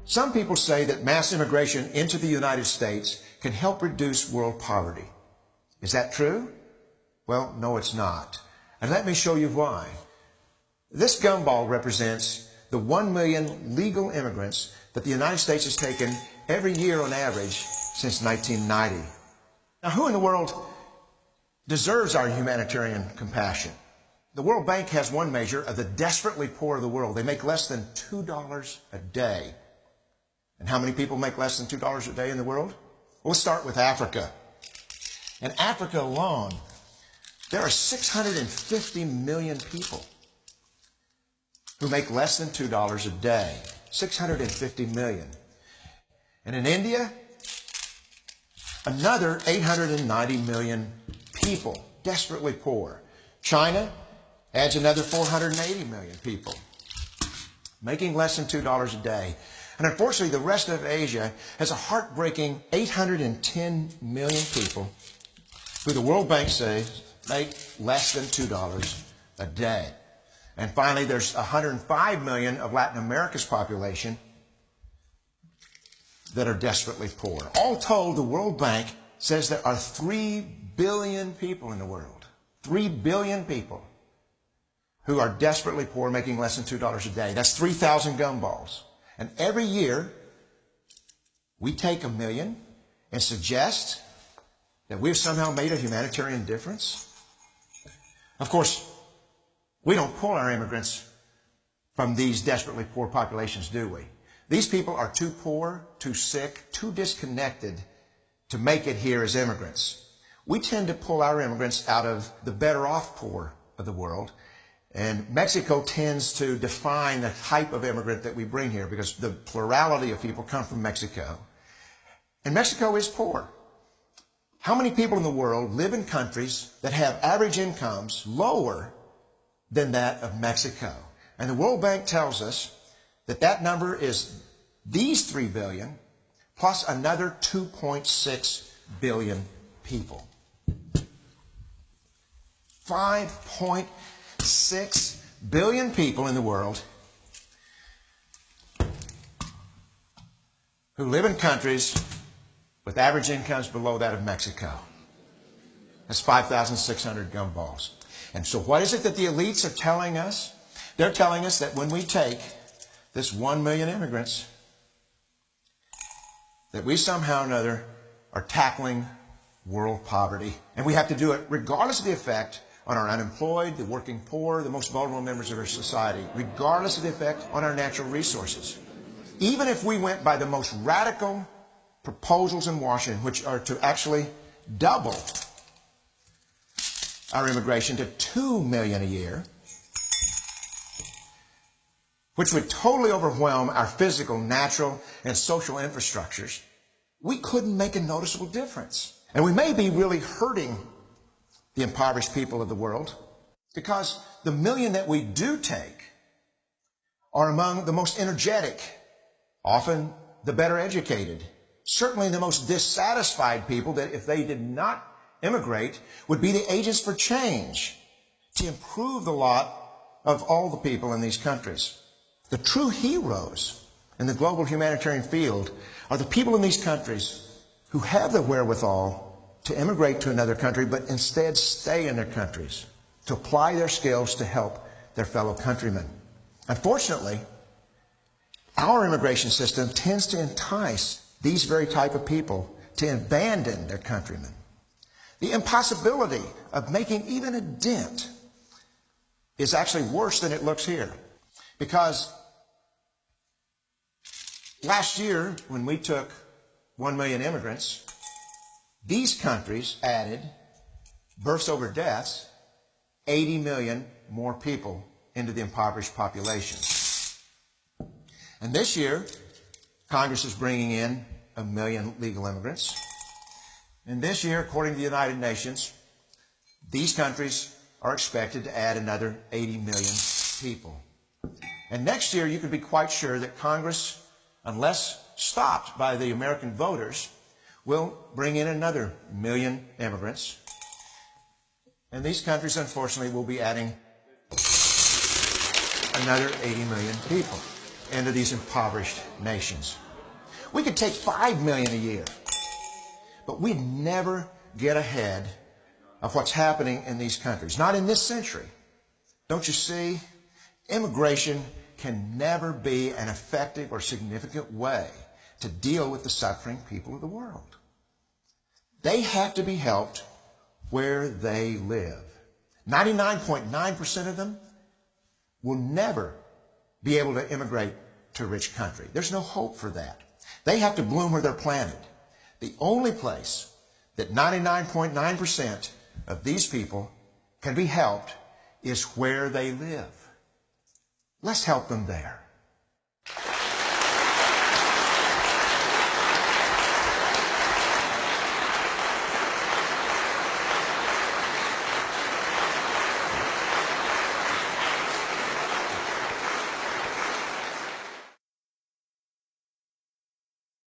Some people say that mass immigration into the United States can help reduce world poverty. Is that true? Well, no, it's not. And let me show you why. This gumball represents the 1 million legal immigrants that the United States has taken every year on average since 1990. Now, who in the world deserves our humanitarian compassion? The World Bank has one measure of the desperately poor of the world. They make less than $2 a day. And how many people make less than $2 a day in the world? Well, let's start with Africa. In Africa alone, there are 650 million people who make less than $2 a day. 650 million. And in India, another 890 million people, desperately poor. China adds another 480 million people, making less than $2 a day. And unfortunately, the rest of Asia has a heartbreaking 810 million people who the World Bank says make less than $2 a day. And finally, there's 105 million of Latin America's population that are desperately poor. All told, the World Bank says there are 3 billion people in the world. 3 billion people who are desperately poor, making less than $2 a day. That's 3,000 gumballs. And every year, we take 1 million and suggest that we've somehow made a humanitarian difference. Of course, we don't pull our immigrants from these desperately poor populations, do we? These people are too poor, too sick, too disconnected to make it here as immigrants. We tend to pull our immigrants out of the better off poor of the world. And Mexico tends to define the type of immigrant that we bring here because the plurality of people come from Mexico. And Mexico is poor. How many people in the world live in countries that have average incomes lower than that of Mexico? And the World Bank tells us that that number is these 3 billion plus another 2.6 billion people. 5.6 billion people in the world who live in countries with average incomes below that of Mexico. That's 5,600 gumballs. And so what is it that the elites are telling us? They're telling us that when we take this 1 million immigrants, that we somehow or another are tackling world poverty. And we have to do it regardless of the effect on our unemployed, the working poor, the most vulnerable members of our society, regardless of the effect on our natural resources. Even if we went by the most radical proposals in Washington, which are to actually double our immigration to 2 million a year, which would totally overwhelm our physical, natural, and social infrastructures, we couldn't make a noticeable difference. And we may be really hurting the impoverished people of the world because the million that we do take are among the most energetic, often the better educated, certainly the most dissatisfied people that if they did not immigrate would be the agents for change to improve the lot of all the people in these countries. The true heroes in the global humanitarian field are the people in these countries who have the wherewithal to immigrate to another country, but instead stay in their countries to apply their skills to help their fellow countrymen. Unfortunately, our immigration system tends to entice these very type of people to abandon their countrymen. The impossibility of making even a dent is actually worse than it looks here. Because last year, when we took 1 million immigrants, these countries added, births over deaths, 80 million more people into the impoverished population. And this year, Congress is bringing in 1 million legal immigrants. And this year, according to the United Nations, these countries are expected to add another 80 million people. And next year, you can be quite sure that Congress, unless stopped by the American voters, will bring in another 1 million immigrants. And these countries, unfortunately, will be adding another 80 million people. into these impoverished nations. We could take 5 million a year, but we'd never get ahead of what's happening in these countries. Not in this century. Don't you see? Immigration can never be an effective or significant way to deal with the suffering people of the world. They have to be helped where they live. 99.9% of them will never be able to immigrate to a rich country. There's no hope for that. They have to bloom where they're planted. The only place that 99.9% of these people can be helped is where they live. Let's help them there.